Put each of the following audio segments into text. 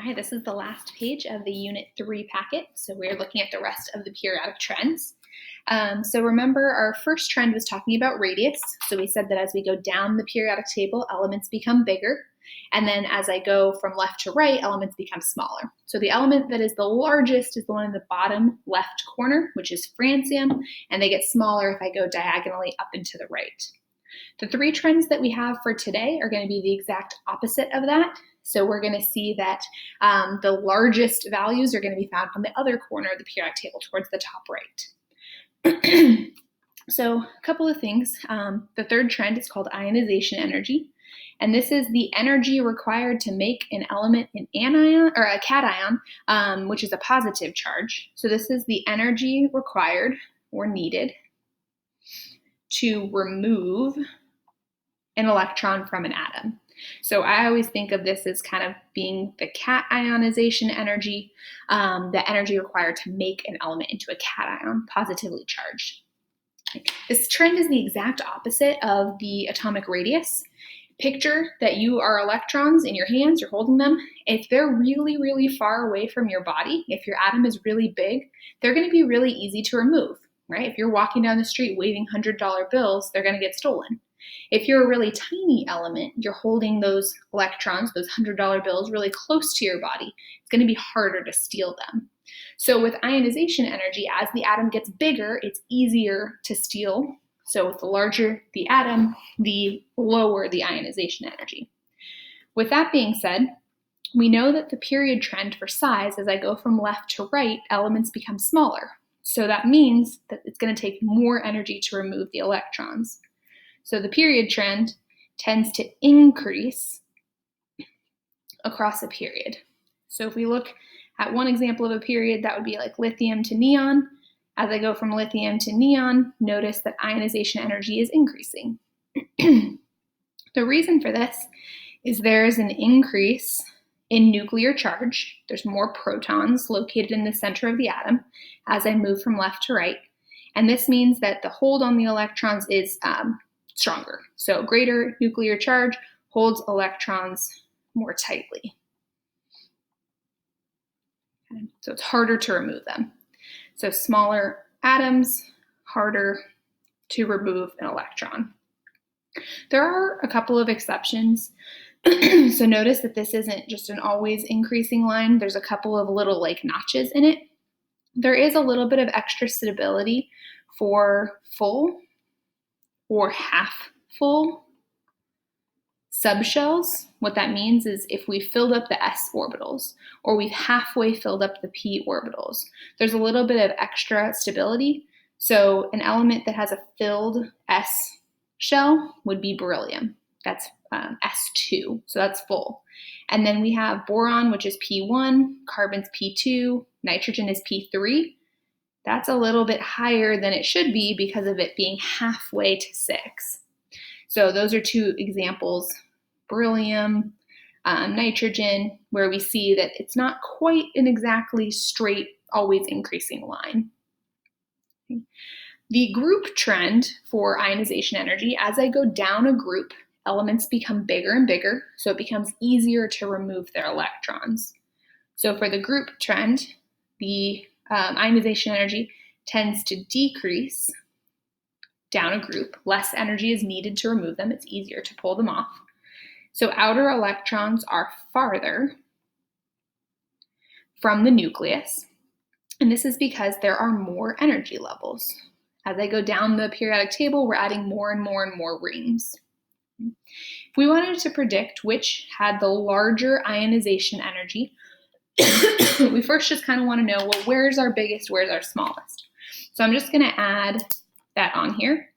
Hi, this is the last page of the Unit 3 packet, so we're looking at the rest of the periodic trends. So remember, our first trend was talking about radius. So we said that as we go down the periodic table, elements become bigger. And then as I go from left to right, elements become smaller. So the element that is the largest is the one in the bottom left corner, which is francium, and they get smaller if I go diagonally up and to the right. The three trends that we have for today are going to be the exact opposite of that. So we're going to see that the largest values are going to be found on the other corner of the periodic table towards the top right. So a couple of things. The third trend is called ionization energy. And this is the energy required to make an element an anion or a cation, which is a positive charge. So this is the energy required or needed to remove an electron from an atom. So I always think of this as kind of being the cationization energy, the energy required to make an element into a cation, positively charged. This trend is the exact opposite of the atomic radius. Picture that you are electrons in your hands, you're holding them. If they're really, really far away from your body, if your atom is really big, they're going to be really easy to remove, right? If you're walking down the street waving $100 bills, they're going to get stolen. If you're a really tiny element, you're holding those electrons, those $100 bills, really close to your body, it's going to be harder to steal them. So with ionization energy, as the atom gets bigger, it's easier to steal. So the larger the atom, the lower the ionization energy. With that being said, we know that the period trend for size, as I go from left to right, elements become smaller. So that means that it's going to take more energy to remove the electrons. So the period trend tends to increase across a period. So if we look at one example of a period, that would be like lithium to neon. As I go from lithium to neon, notice that ionization energy is increasing. The reason for this is there is an increase in nuclear charge. There's more protons located in the center of the atom as I move from left to right. And this means that the hold on the electrons is stronger. So greater nuclear charge holds electrons more tightly. Okay. So it's harder to remove them. So smaller atoms, harder to remove an electron. There are a couple of exceptions. So notice that this isn't just an always increasing line. There's a couple of little like notches in it. There is a little bit of extra stability for full or half full subshells. What that means is if we filled up the s orbitals or we've halfway filled up the p orbitals, there's a little bit of extra stability. So an element that has a filled s shell would be beryllium. That's S2, so that's full. And then we have boron, which is P1, carbon's P2, nitrogen is P3. That's a little bit higher than it should be because of it being halfway to 6. So those are two examples, beryllium, nitrogen, where we see that it's not quite an exactly straight, always increasing line. Okay. The group trend for ionization energy, as I go down a group, elements become bigger and bigger, so it becomes easier to remove their electrons. So for the group trend, the ionization energy tends to decrease down a group. Less energy is needed to remove them. It's easier to pull them off. So outer electrons are farther from the nucleus, and this is because there are more energy levels. As I go down the periodic table, we're adding more and more and more rings. If we wanted to predict which had the larger ionization energy, we first just kind of want to know, well, where's our biggest, where's our smallest? So I'm just going to add that on here.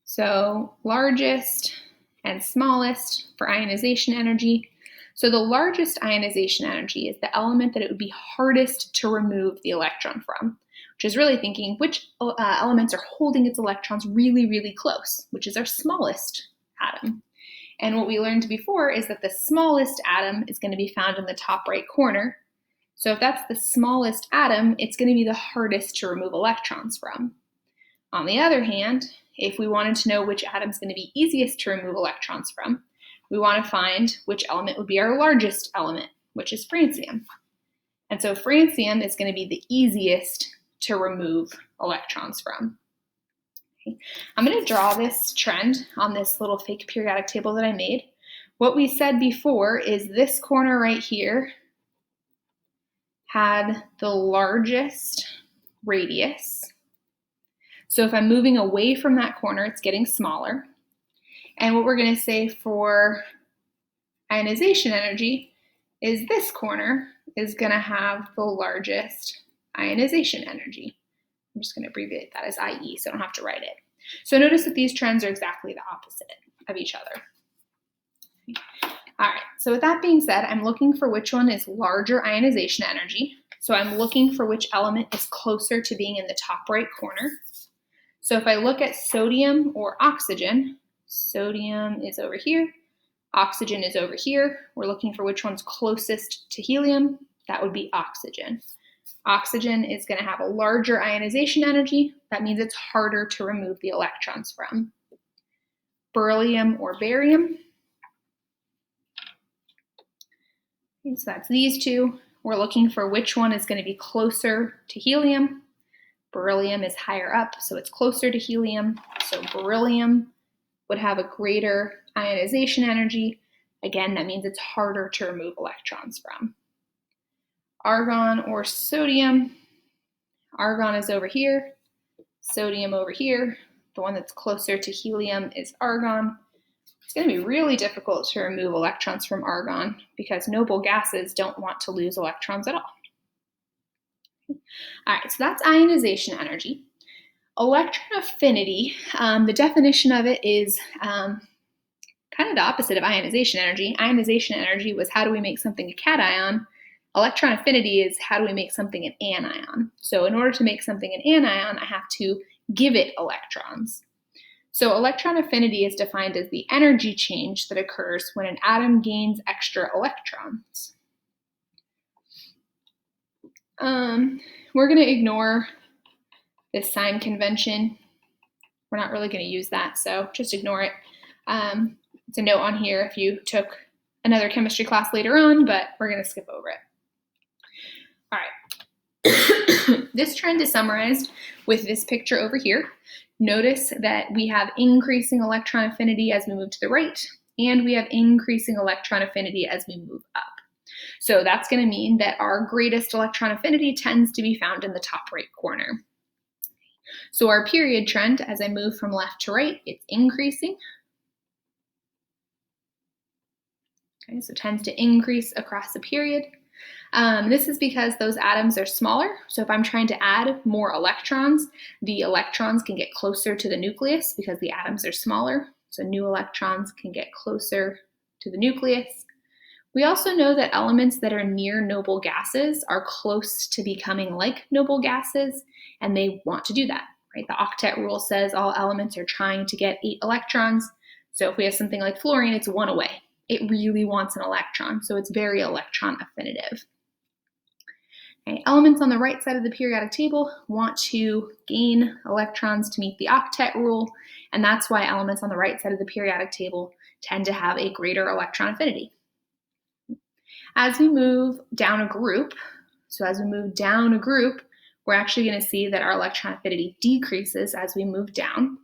So largest and smallest for ionization energy. So the largest ionization energy is the element that it would be hardest to remove the electron from, which is really thinking which elements are holding its electrons really, really close, which is our smallest atom. And what we learned before is that the smallest atom is going to be found in the top right corner. So if that's the smallest atom, it's going to be the hardest to remove electrons from. On the other hand, if we wanted to know which atom is going to be easiest to remove electrons from, we want to find which element would be our largest element, which is francium. And so francium is going to be the easiest to remove electrons from. Okay. I'm going to draw this trend on this little fake periodic table that I made. What we said before is this corner right here had the largest radius. So if I'm moving away from that corner, it's getting smaller. And what we're going to say for ionization energy is this corner is going to have the largest ionization energy. I'm just going to abbreviate that as IE so I don't have to write it. So notice that these trends are exactly the opposite of each other. All right, so with that being said, I'm looking for which one is larger ionization energy. So I'm looking for which element is closer to being in the top right corner. So if I look at sodium or oxygen, sodium is over here, oxygen is over here. We're looking for which one's closest to helium. That would be oxygen. Oxygen is going to have a larger ionization energy. That means it's harder to remove the electrons from. Beryllium or barium. Okay, so that's these two. We're looking for which one is going to be closer to helium. Beryllium is higher up, so it's closer to helium. So beryllium would have a greater ionization energy. Again, that means it's harder to remove electrons from. Argon or sodium. Argon is over here, sodium over here. The one that's closer to helium is argon. It's going to be really difficult to remove electrons from argon because noble gases don't want to lose electrons at all. All right, so that's ionization energy. Electron affinity, the definition of it is kind of the opposite of ionization energy. Ionization energy was how do we make something a cation. Electron affinity is how do we make something an anion. So in order to make something an anion, I have to give it electrons. So electron affinity is defined as the energy change that occurs when an atom gains extra electrons. We're going to ignore this sign convention. We're not really going to use that, so just ignore it. It's a note on here if you took another chemistry class later on, but we're going to skip over it. All right. This trend is summarized with this picture over here. Notice that we have increasing electron affinity as we move to the right, and we have increasing electron affinity as we move up. So that's going to mean that our greatest electron affinity tends to be found in the top right corner. So our period trend, as I move from left to right, it's increasing. Okay, so it tends to increase across the period. This is because those atoms are smaller. So if I'm trying to add more electrons, the electrons can get closer to the nucleus because the atoms are smaller. So new electrons can get closer to the nucleus. We also know that elements that are near noble gases are close to becoming like noble gases, and they want to do that, right? The octet rule says all elements are trying to get 8 electrons. So if we have something like fluorine, it's 1 away. It really wants an electron, so it's very electron affinitive. Okay, elements on the right side of the periodic table want to gain electrons to meet the octet rule, and that's why elements on the right side of the periodic table tend to have a greater electron affinity. As we move down a group, we're actually going to see that our electron affinity decreases as we move down.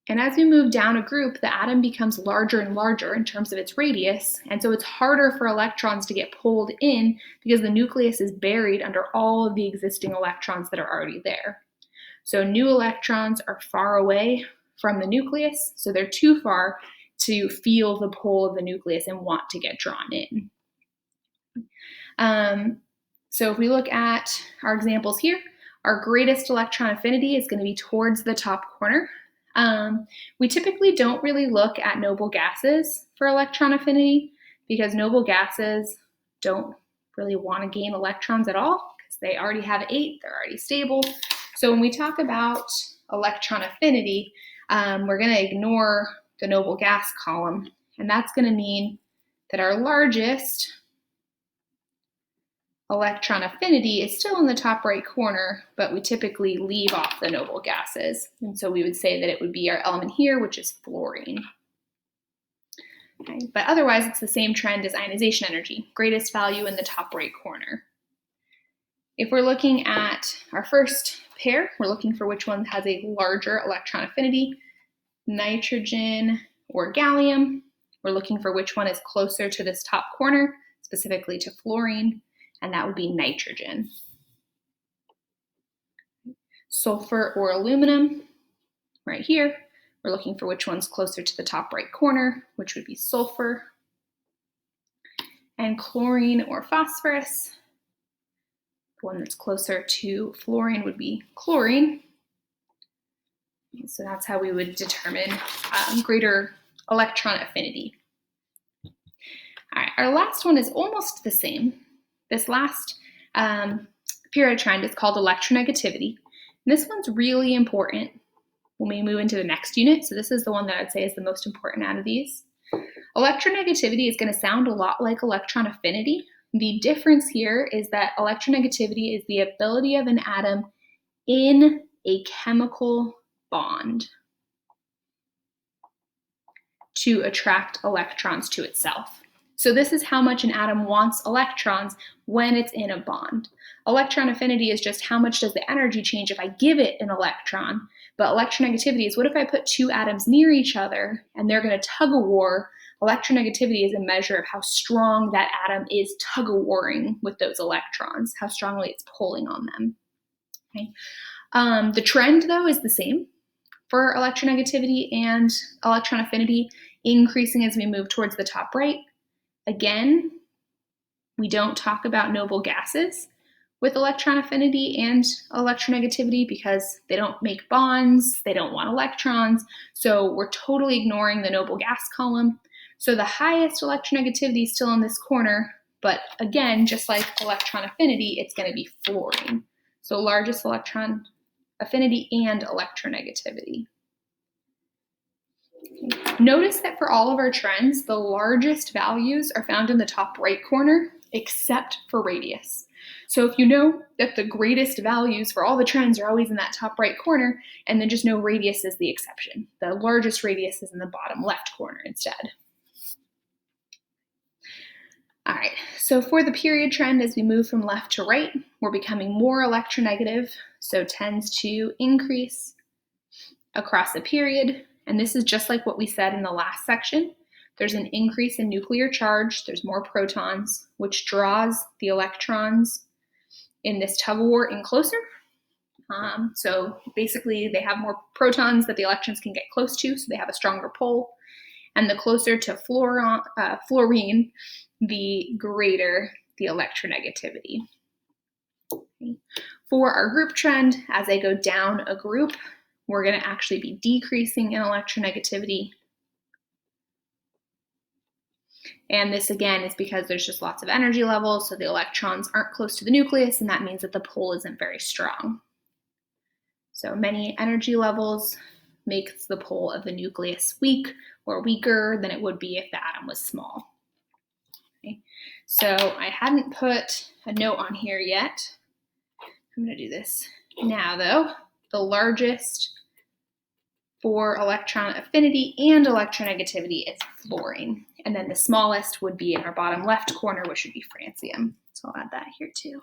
And as we move down a group, the atom becomes larger and larger in terms of its radius, and so it's harder for electrons to get pulled in because the nucleus is buried under all of the existing electrons that are already there. So new electrons are far away from the nucleus, so they're too far to feel the pull of the nucleus and want to get drawn in. So if we look at our examples here, our greatest electron affinity is going to be towards the top corner. We typically don't really look at noble gases for electron affinity because noble gases don't really want to gain electrons at all because they already have 8, they're already stable. So when we talk about electron affinity, we're going to ignore the noble gas column, and that's going to mean that our largest electron affinity is still in the top right corner, but we typically leave off the noble gases. And so we would say that it would be our element here, which is fluorine. Okay? But otherwise, it's the same trend as ionization energy, greatest value in the top right corner. If we're looking at our first pair, we're looking for which one has a larger electron affinity, nitrogen or gallium. We're looking for which one is closer to this top corner, specifically to fluorine, and that would be nitrogen. Sulfur or aluminum, right here, we're looking for which one's closer to the top right corner, which would be sulfur. And chlorine or phosphorus, the one that's closer to fluorine would be chlorine. So that's how we would determine greater electron affinity. All right, our last one is almost the same. This last periodic trend is called electronegativity. And this one's really important when we move into the next unit. So this is the one that I'd say is the most important out of these. Electronegativity is going to sound a lot like electron affinity. The difference here is that electronegativity is the ability of an atom in a chemical bond to attract electrons to itself. So this is how much an atom wants electrons when it's in a bond. Electron affinity is just how much does the energy change if I give it an electron. But electronegativity is what if I put two atoms near each other and they're going to tug of war. Electronegativity is a measure of how strong that atom is tug of warring with those electrons, how strongly it's pulling on them. Okay. The trend, though, is the same for electronegativity and electron affinity, increasing as we move towards the top right. Again, we don't talk about noble gases with electron affinity and electronegativity because they don't make bonds, they don't want electrons, so we're totally ignoring the noble gas column. So the highest electronegativity is still in this corner, but again, just like electron affinity, it's going to be fluorine. So largest electron affinity and electronegativity. Okay. Notice that for all of our trends, the largest values are found in the top right corner, except for radius. So if you know that the greatest values for all the trends are always in that top right corner, and then just know radius is the exception. The largest radius is in the bottom left corner instead. All right, so for the period trend, as we move from left to right, we're becoming more electronegative, so tends to increase across a period. And this is just like what we said in the last section. There's an increase in nuclear charge, there's more protons, which draws the electrons in this tug of war in closer. So basically they have more protons that the electrons can get close to, so they have a stronger pull. And the closer to fluorine, the greater the electronegativity. Okay. For our group trend, as I go down a group, we're going to actually be decreasing in electronegativity. And this again is because there's just lots of energy levels, so the electrons aren't close to the nucleus, and that means that the pull isn't very strong. So many energy levels makes the pull of the nucleus weak or weaker than it would be if the atom was small. Okay. So I hadn't put a note on here yet. I'm going to do this now, though. The largest for electron affinity and electronegativity is fluorine. And then the smallest would be in our bottom left corner, which would be francium. So I'll add that here too.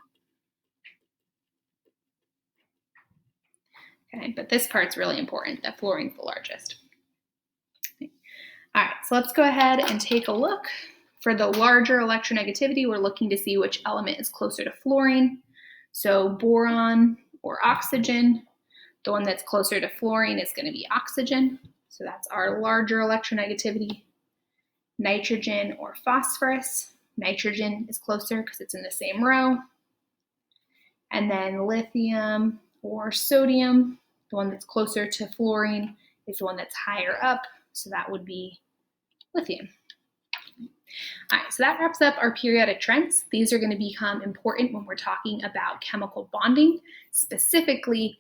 Okay, but this part's really important, that fluorine's the largest. Okay. All right, so let's go ahead and take a look. For the larger electronegativity, we're looking to see which element is closer to fluorine. So boron or oxygen, the one that's closer to fluorine is going to be oxygen. So that's our larger electronegativity. Nitrogen or phosphorus. Nitrogen is closer because it's in the same row. And then lithium or sodium, the one that's closer to fluorine, is the one that's higher up. So that would be lithium. All right, so that wraps up our periodic trends. These are going to become important when we're talking about chemical bonding. Specifically,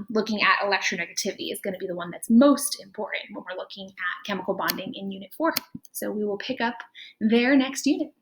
looking at electronegativity is going to be the one that's most important when we're looking at chemical bonding in Unit 4. So we will pick up there next unit.